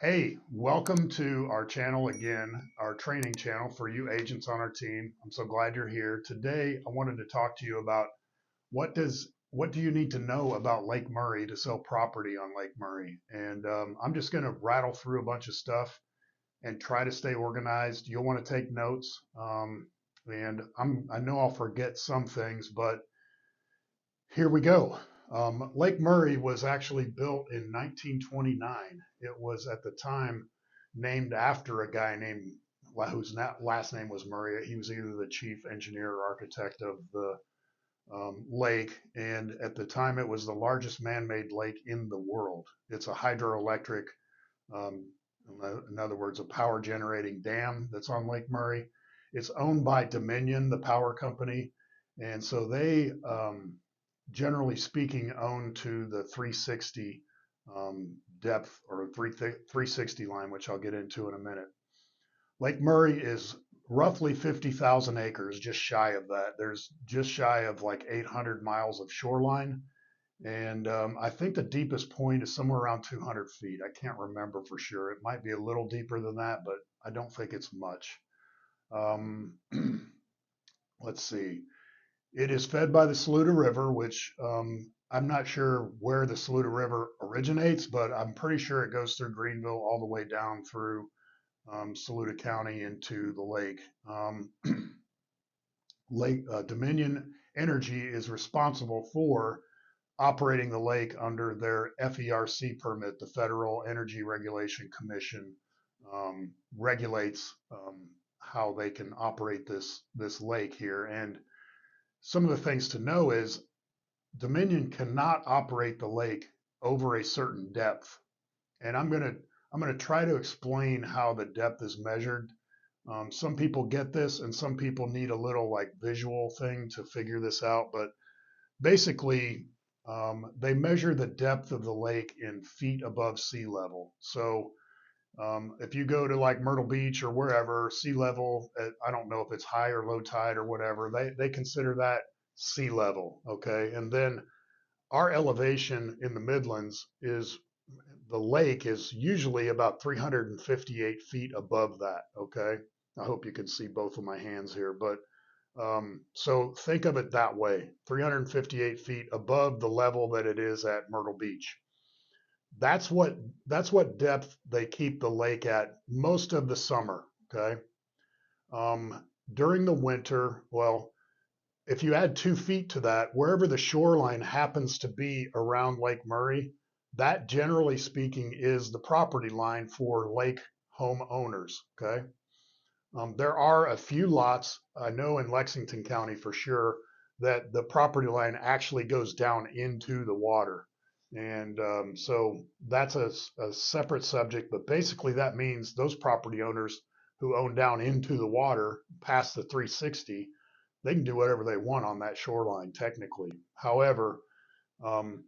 Hey, welcome to our channel again, our training channel for you agents on our team. I'm so glad you're here. Today, I wanted to talk to you about what do you need to know about Lake Murray to sell property on Lake Murray? And I'm just going to rattle through a bunch of stuff and try to stay organized. You'll want to take notes. I know I'll forget some things, but here we go. Lake Murray was actually built in 1929. It was at the time named after a guy named whose last name was Murray. He was either the chief engineer or architect of the lake, and at the time it was the largest man-made lake in the world. It's a hydroelectric, um, in other words, a power generating dam that's on Lake Murray. It's owned by Dominion, the power company, and so they generally speaking, own to the 360 depth or 360 line, which I'll get into in a minute. Lake Murray is roughly 50,000 acres, just shy of that. There's just shy of like 800 miles of shoreline. And I think the deepest point is somewhere around 200 feet. I can't remember for sure. It might be a little deeper than that, but I don't think it's much. Um, let's see. It is fed by the Saluda River, which I'm not sure where the Saluda River originates, but I'm pretty sure it goes through Greenville all the way down through Saluda County into the lake. Lake Dominion Energy is responsible for operating the lake under their FERC permit. The Federal Energy Regulation Commission regulates how they can operate this lake here. And some of the things to know is Dominion cannot operate the lake over a certain depth. And I'm gonna try to explain how the depth is measured. Some people get this and some people need a little like visual thing to figure this out. But basically, they measure the depth of the lake in feet above sea level. So if you go to like Myrtle Beach or wherever, sea level, I don't know if it's high or low tide or whatever, they consider that sea level. Okay. And then our elevation in the Midlands is the lake is usually about 358 feet above that. Okay. I hope you can see both of my hands here, but so think of it that way, 358 feet above the level that it is at Myrtle Beach. That's what depth they keep the lake at most of the summer. Okay. During the winter, well, if you add 2 feet to that, wherever the shoreline happens to be around Lake Murray, that generally speaking is the property line for lake homeowners. Okay. There are a few lots, I know in Lexington County for sure, that the property line actually goes down into the water. And so that's a separate subject, but basically that means those property owners who own down into the water past the 360, they can do whatever they want on that shoreline technically. However, um,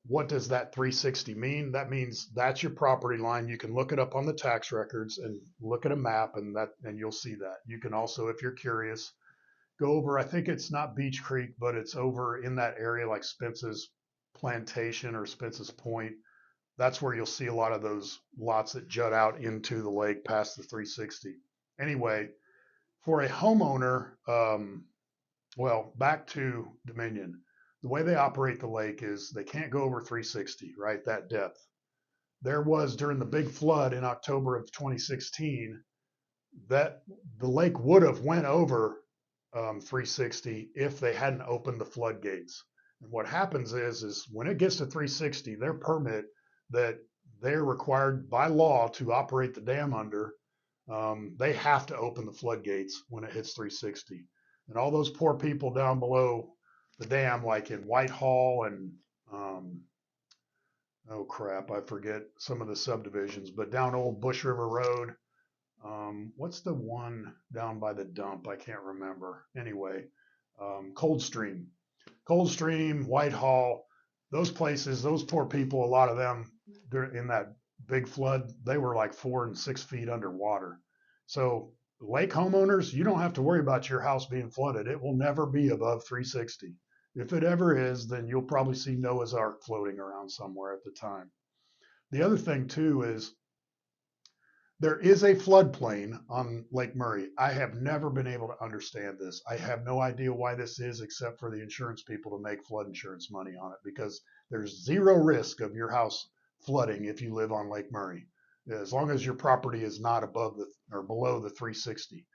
what does that 360 mean? That means that's your property line. You can look it up on the tax records and look at a map, and you'll see that. You can also, if you're curious, go over. I think it's not Beach Creek, but it's over in that area like Spence's Plantation or Spence's Point. That's where you'll see a lot of those lots that jut out into the lake past the 360. Anyway, for a homeowner, well, back to Dominion. The way they operate the lake is they can't go over 360, right? That depth. There was during the big flood in October of 2016 that the lake would have went over 360 if they hadn't opened the floodgates. And what happens is when it gets to 360, their permit that they're required by law to operate the dam under, they have to open the floodgates when it hits 360. And all those poor people down below the dam, like in Whitehall and oh crap, I forget some of the subdivisions, but down Old Bush River Road. What's the one down by the dump? I can't remember. Anyway, Coldstream, Whitehall, those places, those poor people, a lot of them in that big flood, they were like 4 and 6 feet underwater. So lake homeowners, you don't have to worry about your house being flooded. It will never be above 360. If it ever is, then you'll probably see Noah's Ark floating around somewhere at the time. The other thing too is There is a floodplain on Lake Murray. I have never been able to understand this. I have no idea why this is, except for the insurance people to make flood insurance money on it, because there's zero risk of your house flooding if you live on Lake Murray, as long as your property is not above the or below the 360.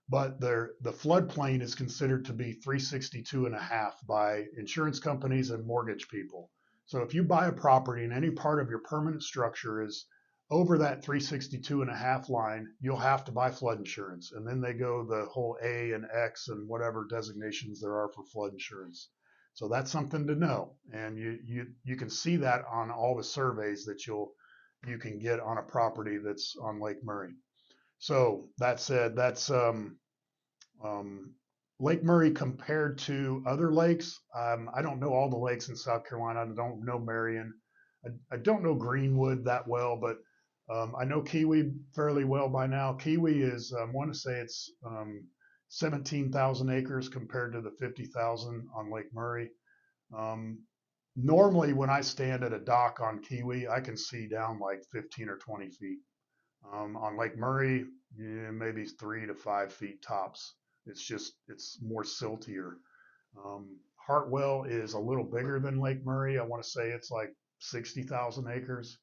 But the floodplain is considered to be 362 and a half by insurance companies and mortgage people. So if you buy a property and any part of your permanent structure is over that 362 and a half line, you'll have to buy flood insurance. And then they go the whole A and X and whatever designations there are for flood insurance. So that's something to know. And you can see that on all the surveys that you can get on a property that's on Lake Murray. So that said, that's um, Lake Murray compared to other lakes. I don't know all the lakes in South Carolina. I don't know Marion. I don't know Greenwood that well, but I know Kiwi fairly well by now. Kiwi is, I want to say it's 17,000 acres compared to the 50,000 on Lake Murray. Um, Normally, when I stand at a dock on Kiwi, I can see down like 15 or 20 feet. On Lake Murray, yeah, maybe 3 to 5 feet tops. It's more siltier. Hartwell is a little bigger than Lake Murray. I want to say it's like 60,000 acres,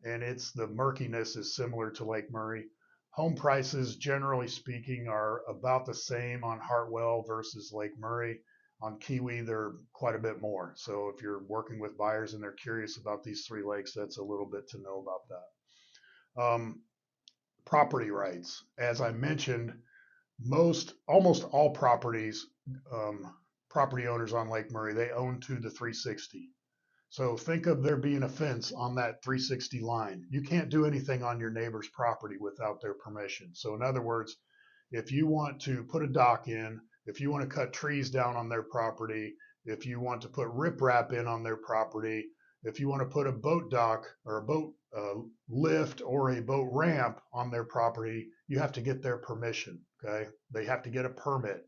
and it's the murkiness is similar to Lake Murray. Home prices, generally speaking, are about the same on Hartwell versus Lake Murray. On Kiwi, they're quite a bit more. So if you're working with buyers and they're curious about these three lakes, that's a little bit to know about that. Property rights. As I mentioned, almost all property owners on Lake Murray, they own to the 360. So think of there being a fence on that 360 line. You can't do anything on your neighbor's property without their permission. So in other words, if you want to put a dock in, if you want to cut trees down on their property, if you want to put riprap in on their property, if you want to put a boat dock or a boat lift or a boat ramp on their property, you have to get their permission. Okay, they have to get a permit,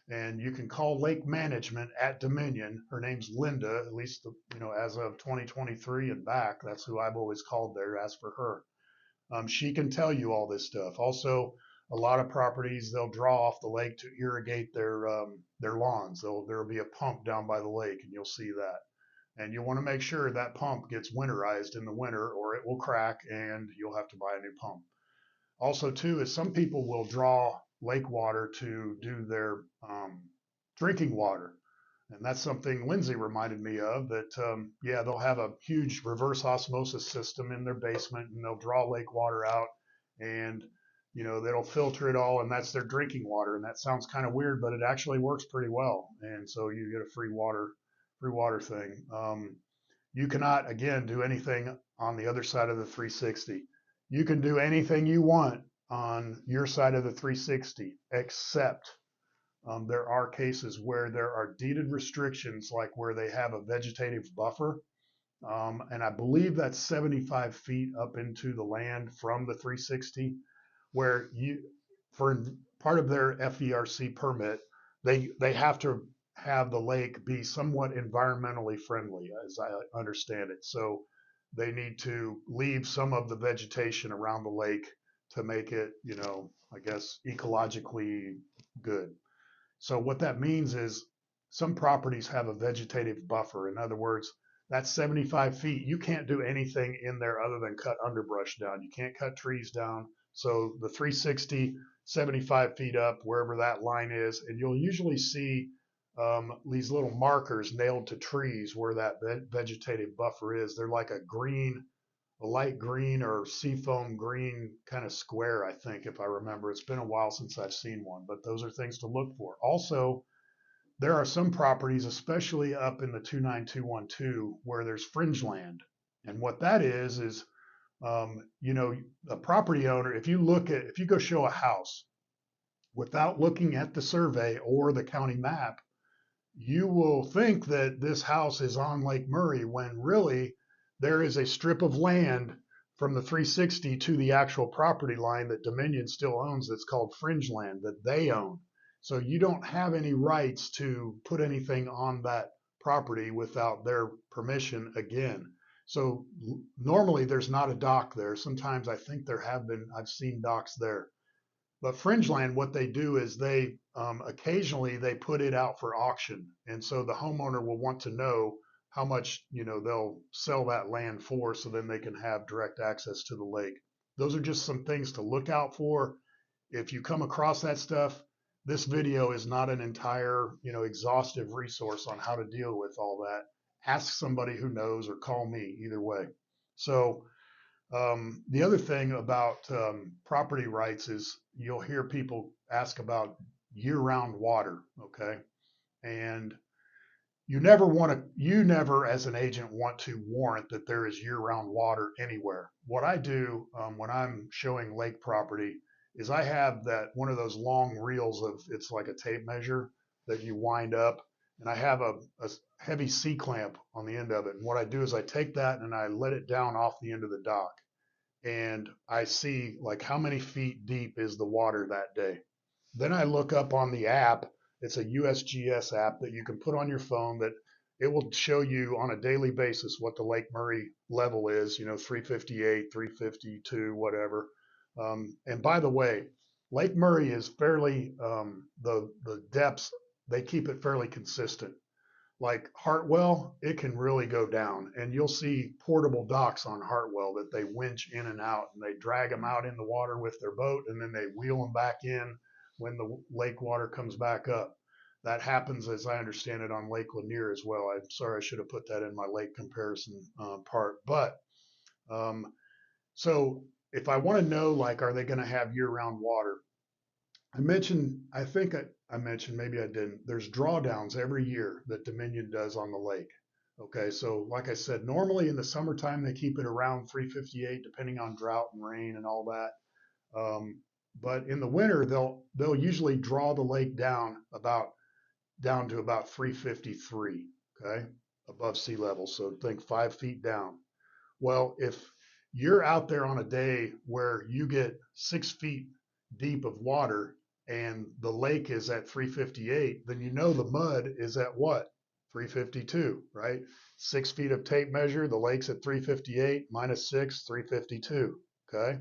and you can call Lake Management at Dominion. Her name's Linda, at least as of 2023 and back. That's who I've always called there. Ask for her. She can tell you all this stuff. Also, a lot of properties they'll draw off the lake to irrigate their lawns. There'll be a pump down by the lake, and you'll see that. And you want to make sure that pump gets winterized in the winter, or it will crack, and you'll have to buy a new pump. Also, too, is some people will draw lake water to do their drinking water. And that's something Lindsay reminded me of that, yeah, they'll have a huge reverse osmosis system in their basement and they'll draw lake water out and, they'll filter it all and that's their drinking water. And that sounds kind of weird, but it actually works pretty well. And so you get a free water thing. You cannot, again, do anything on the other side of the 360. You can do anything you want on your side of the 360, except there are cases where there are deeded restrictions, like where they have a vegetative buffer. And I believe that's 75 feet up into the land from the 360, where for part of their FERC permit, they have to have the lake be somewhat environmentally friendly, as I understand it. So they need to leave some of the vegetation around the lake to make it, I guess, ecologically good. So what that means is some properties have a vegetative buffer. In other words, that's 75 feet. You can't do anything in there other than cut underbrush down. You can't cut trees down. So the 360, 75 feet up, wherever that line is, and you'll usually see these little markers nailed to trees where that vegetative buffer is. They're like a light green or seafoam green kind of square, I think, if I remember. It's been a while since I've seen one, but those are things to look for. Also, there are some properties, especially up in the 29212, where there's fringe land. And what that is, a property owner, if you go show a house without looking at the survey or the county map, you will think that this house is on Lake Murray when really there is a strip of land from the 360 to the actual property line that Dominion still owns that's called fringe land that they own. So you don't have any rights to put anything on that property without their permission again. So normally there's not a dock there. Sometimes I think I've seen docks there. But Fringeland, what they do is they occasionally they put it out for auction, and so the homeowner will want to know how much they'll sell that land for, so then they can have direct access to the lake. Those are just some things to look out for. If you come across that stuff, this video is not an entire exhaustive resource on how to deal with all that. Ask somebody who knows or call me either way. So the other thing about property rights is you'll hear people ask about year-round water, okay? And you never as an agent want to warrant that there is year-round water anywhere. What I do when I'm showing lake property is I have that one of those long reels it's like a tape measure that you wind up, and I have a heavy C-clamp on the end of it. And what I do is I take that and I let it down off the end of the dock, and I see like how many feet deep is the water that day. Then I look up on the app. It's a USGS app that you can put on your phone that it will show you on a daily basis what the Lake Murray level is, 358, 352, whatever. And by the way, Lake Murray is fairly, the depths, they keep it fairly consistent. Like Hartwell, it can really go down, and you'll see portable docks on Hartwell that they winch in and out, and they drag them out in the water with their boat, and then they wheel them back in when the lake water comes back up. That happens, as I understand it, on Lake Lanier as well. I'm sorry, I should have put that in my lake comparison part. But so if I want to know, like, are they going to have year-round water? I think I mentioned, maybe I didn't. There's drawdowns every year that Dominion does on the lake. Okay, so like I said, normally in the summertime they keep it around 358, depending on drought and rain and all that. But in the winter they'll usually draw the lake down to about 353. Okay, above sea level. So think 5 feet down. Well, if you're out there on a day where you get 6 feet deep of water and the lake is at 358, then the mud is at what? 352, right? 6 feet of tape measure, the lake's at 358 minus 6, 352. Okay.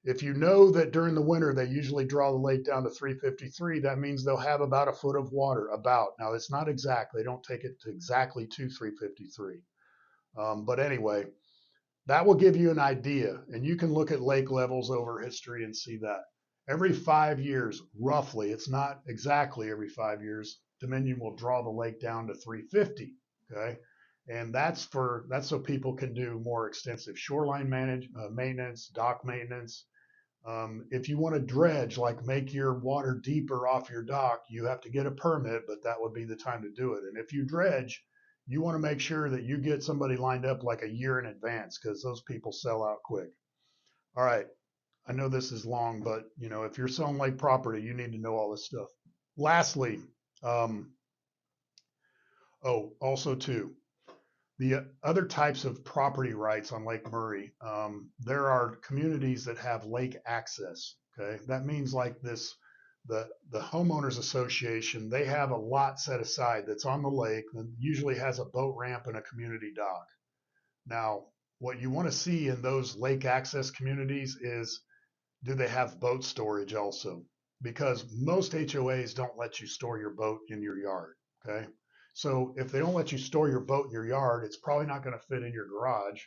If you know that during the winter they usually draw the lake down to 353, that means they'll have about a foot of water. About. Now, it's not exact. They don't take it to exactly to 353. But anyway, that will give you an idea, and you can look at lake levels over history and see that. Every 5 years, roughly, it's not exactly every 5 years, Dominion will draw the lake down to 350, okay? And that's so people can do more extensive shoreline maintenance, dock maintenance. If you want to dredge, like make your water deeper off your dock, you have to get a permit, but that would be the time to do it. And if you dredge, you want to make sure that you get somebody lined up like a year in advance, because those people sell out quick. All right. I know this is long, but if you're selling lake property, you need to know all this stuff. Lastly, also too, the other types of property rights on Lake Murray, there are communities that have lake access. Okay, that means like the homeowners association, they have a lot set aside that's on the lake that usually has a boat ramp and a community dock. Now, what you want to see in those lake access communities is, do they have boat storage also? Because most HOAs don't let you store your boat in your yard. Okay. So if they don't let you store your boat in your yard, it's probably not going to fit in your garage.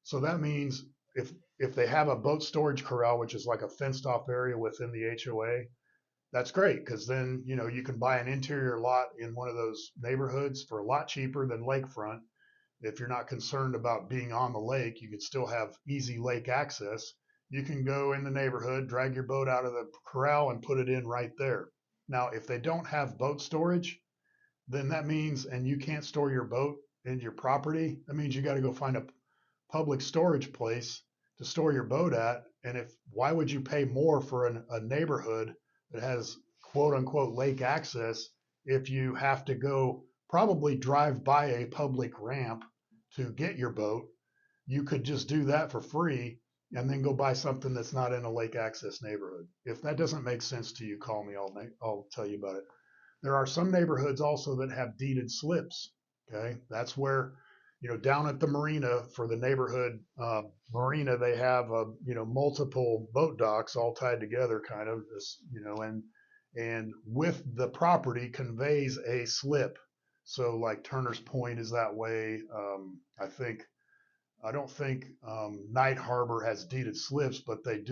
So that means if they have a boat storage corral, which is like a fenced off area within the HOA, that's great, because then you can buy an interior lot in one of those neighborhoods for a lot cheaper than lakefront. If you're not concerned about being on the lake, you can still have easy lake access. You can go in the neighborhood, drag your boat out of the corral and put it in right there. Now, if they don't have boat storage, then that means, and you can't store your boat in your property, that means you got to go find a public storage place to store your boat at. And why would you pay more for a neighborhood that has quote unquote lake access if you have to go probably drive by a public ramp to get your boat? You could just do that for free and then go buy something that's not in a lake access neighborhood. If that doesn't make sense to you, call me. I'll tell you about it. There are some neighborhoods also that have deeded slips. Okay, that's where down at the marina for the neighborhood marina, they have multiple boat docks all tied together, kind of this, and with the property conveys a slip. So like Turner's Point is that way. I don't think Night Harbor has deeded slips, but they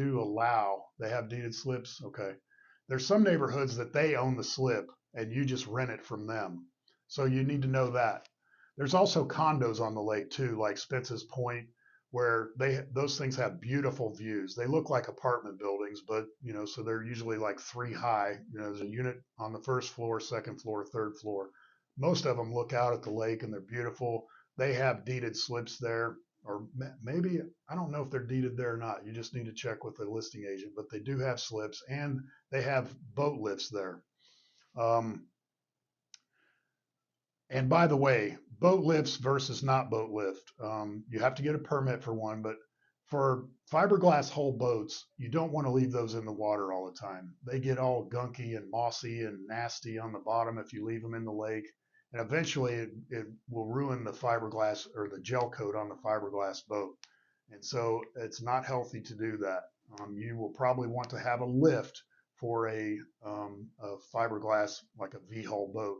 have deeded slips. Okay. There's some neighborhoods that they own the slip and you just rent it from them. So you need to know that. There's also condos on the lake too, like Spence's Point, where those things have beautiful views. They look like apartment buildings, but so they're usually like 3 high. There's a unit on the first floor, second floor, third floor. Most of them look out at the lake and they're beautiful. They have deeded slips there, or maybe I don't know if they're deeded there or not. You just need to check with the listing agent, but they do have slips and they have boat lifts there. Um, and by the way, boat lifts versus not boat lift. You have to get a permit for one, but for fiberglass hull boats, you don't want to leave those in the water all the time. They get all gunky and mossy and nasty on the bottom if you leave them in the lake. And eventually it will ruin the fiberglass or the gel coat on the fiberglass boat. And so it's not healthy to do that. You will probably want to have a lift for a fiberglass, like a V-hull boat.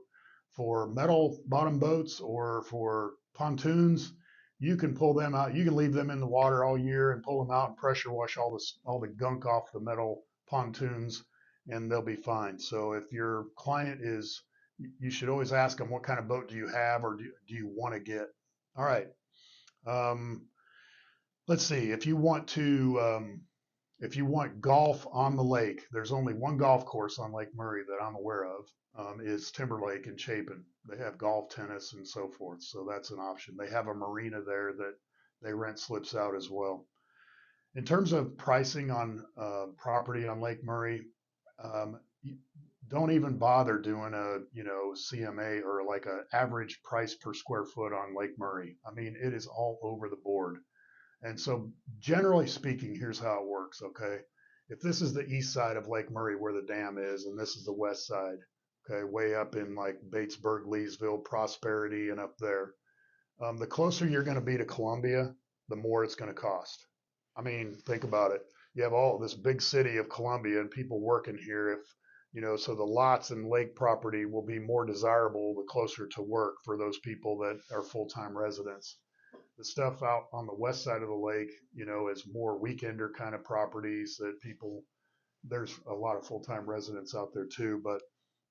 For metal bottom boats or for pontoons, you can pull them out. You can leave them in the water all year and pull them out and pressure wash all the gunk off the metal pontoons, and they'll be fine. So if your client is, you should always ask them, what kind of boat do you have, or do you want to get? All right. Um, let's see. If you want golf on the lake, there's only one golf course on Lake Murray that I'm aware of, is Timberlake in Chapin. They have golf, tennis, and so forth. So that's an option. They have a marina there that they rent slips out as well. In terms of pricing on property on Lake Murray, um, don't even bother doing a CMA or like a average price per square foot on Lake Murray. I mean, it is all over the board. And so, generally speaking, here's how it works. Okay. If this is the east side of Lake Murray where the dam is, and this is the west side, okay, way up in like Batesburg, Leesville, Prosperity, and up there, the closer you're going to be to Columbia, the more it's going to cost. I mean, think about it. You have all this big city of Columbia and people working here. So the lots and lake property will be more desirable the closer to work for those people that are full time residents. The stuff out on the west side of the lake, is more weekender kind of properties that people, there's a lot of full-time residents out there too, but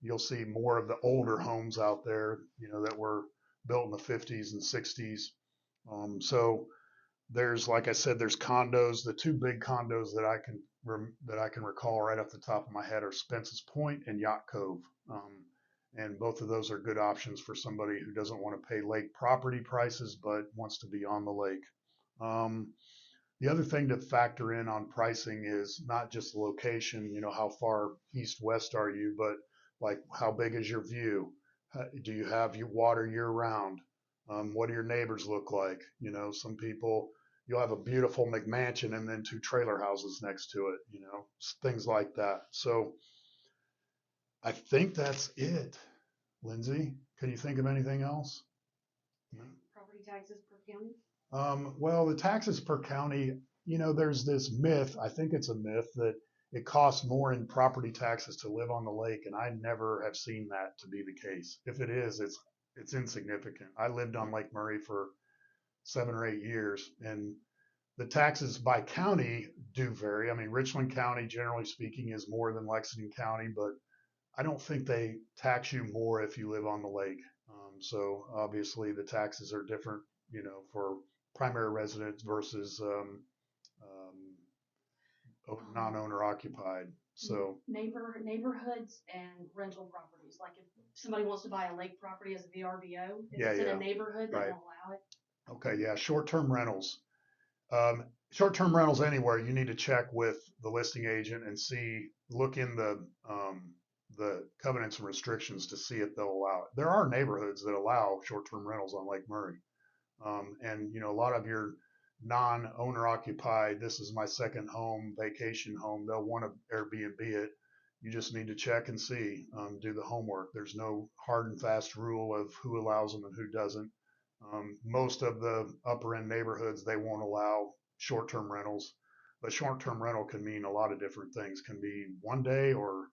you'll see more of the older homes out there, that were built in the 50s and 60s. So there's, like I said, there's condos. The two big condos that I can recall right off the top of my head are Spence's Point and Yacht Cove. And both of those are good options for somebody who doesn't want to pay lake property prices but wants to be on the lake. The other thing to factor in on pricing is not just the location, how far east west are you, but like how big is your view? Do you have your water year round? What do your neighbors look like? Some people, you'll have a beautiful McMansion and then two trailer houses next to it, things like that. So I think that's it. Lindsay, can you think of anything else? Property taxes per county? Well, the taxes per county, there's this myth, I think it's a myth, that it costs more in property taxes to live on the lake, and I never have seen that to be the case. If it is, it's insignificant. I lived on Lake Murray for 7 or 8 years, and the taxes by county do vary. I mean, Richland County, generally speaking, is more than Lexington County, but I don't think they tax you more if you live on the lake. So obviously the taxes are different, for primary residents versus non-owner occupied. So Neighborhoods and rental properties. Like if somebody wants to buy a lake property as a VRBO, if yeah, it's in a yeah, neighborhood, they right. won't allow it. Okay, yeah, short-term rentals. Short-term rentals anywhere, you need to check with the listing agent and look in the covenants and restrictions to see if they'll allow it. There are neighborhoods that allow short-term rentals on Lake Murray. And a lot of your non-owner occupied, this is my second home, vacation home, they'll want to Airbnb it. You just need to check and see, do the homework. There's no hard and fast rule of who allows them and who doesn't. Most of the upper end neighborhoods, they won't allow short-term rentals, but short-term rental can mean a lot of different things. Can be one day or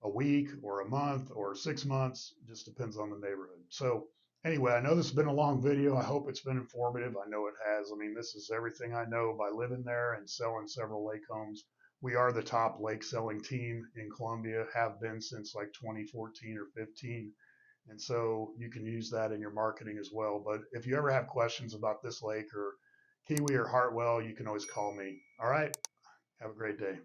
a week or a month or 6 months, just depends on the neighborhood. So anyway, I know this has been a long video. I hope it's been informative. I know it has. I mean, this is everything I know by living there and selling several lake homes. We are the top lake selling team in Columbia, have been since like 2014 or 15. And so you can use that in your marketing as well. But if you ever have questions about this lake or Kiwi or Hartwell, you can always call me. All right. Have a great day.